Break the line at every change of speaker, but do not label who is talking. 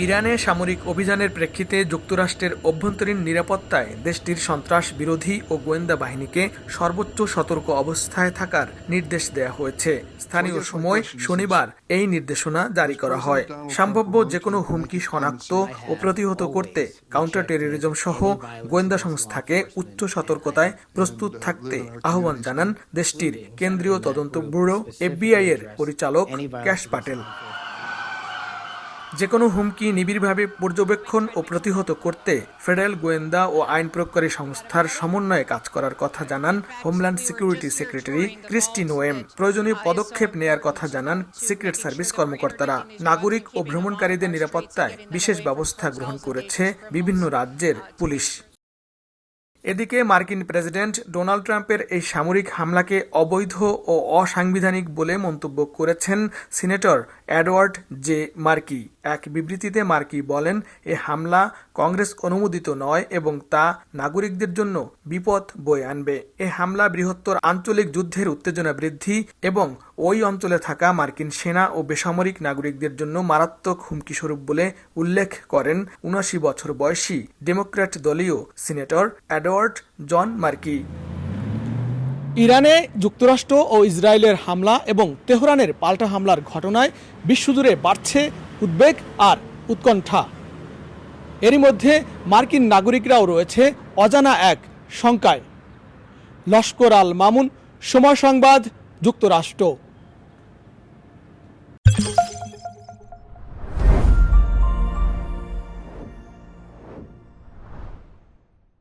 ইরানে সামরিক অভিযানের প্রেক্ষিতে যুক্তরাষ্ট্রের অভ্যন্তরীণ নিরাপত্তায় দেশটির সন্ত্রাস বিরোধী ও গোয়েন্দা বাহিনীকে সর্বোচ্চ সতর্ক অবস্থায় থাকার নির্দেশ দেওয়া হয়েছে। স্থানীয় সময় শনিবার এই নির্দেশনা জারি করা হয়। সম্ভাব্য যেকোনো হুমকি শনাক্ত ও প্রতিহত করতে কাউন্টার টেররিজম সহ গোয়েন্দা সংস্থাকে উচ্চ সতর্কতায় প্রস্তুত থাকতে আহ্বান জানান দেশটির কেন্দ্রীয় তদন্ত ব্যুরো FBI এর পরিচালক ক্যাশ পাটেল। যেকোনো হুমকি নিবিড়ভাবে পর্যবেক্ষণ ও প্রতিহত করতে ফেডারেল গোয়েন্দা ও আইন প্রয়োগকারী সংস্থার সমন্বয়ে কাজ করার কথা জানান homeland security secretary Kristi Noem. প্রয়োজনীয় পদক্ষেপ নেয়ার কথা জানান সিক্রেট সার্ভিস কর্মকর্তারা। নাগরিক ও ভ্রমণকারীদের নিরাপত্তায় বিশেষ ব্যবস্থা গ্রহণ করেছে বিভিন্ন রাজ্যের পুলিশ। এদিকে মার্কিন প্রেসিডেন্ট ডোনাল্ড ট্রাম্পের এই সামরিক হামলাকে অবৈধ ও অসাংবিধানিক বলে মন্তব্য করেছেন সিনেটর এডওয়ার্ড জে মার্কি। এক বিবৃতিতে মার্কি বলেন, এ হামলা কংগ্রেস অনুমোদিত নয় এবং তা নাগরিকদের জন্য বিপদ বয়ে আনবে। এ হামলা বৃহত্তর আঞ্চলিক যুদ্ধের উত্তেজনা বৃদ্ধি এবং ওই অঞ্চলে থাকা মার্কিন সেনা ও বেসামরিক নাগরিকদের জন্য মারাত্মক হুমকি স্বরূপ বলে উল্লেখ করেন ৭৯ বছর বয়সী ডেমোক্র্যাট দলীয় সিনেটর এডওয়ার্ড জন মার্কি।
ইরানে যুক্তরাষ্ট্র ও ইসরায়েলের হামলা এবং তেহরানের পাল্টা হামলার ঘটনায় বিশ্বজুড়ে বাড়ছে উদ্বেগ আর উৎকণ্ঠা। এরই মধ্যে মার্কিন নাগরিকরাও রয়েছে অজানা এক শঙ্কায়। লস্কর আল মামুন, সময় সংবাদ, যুক্তরাষ্ট্র।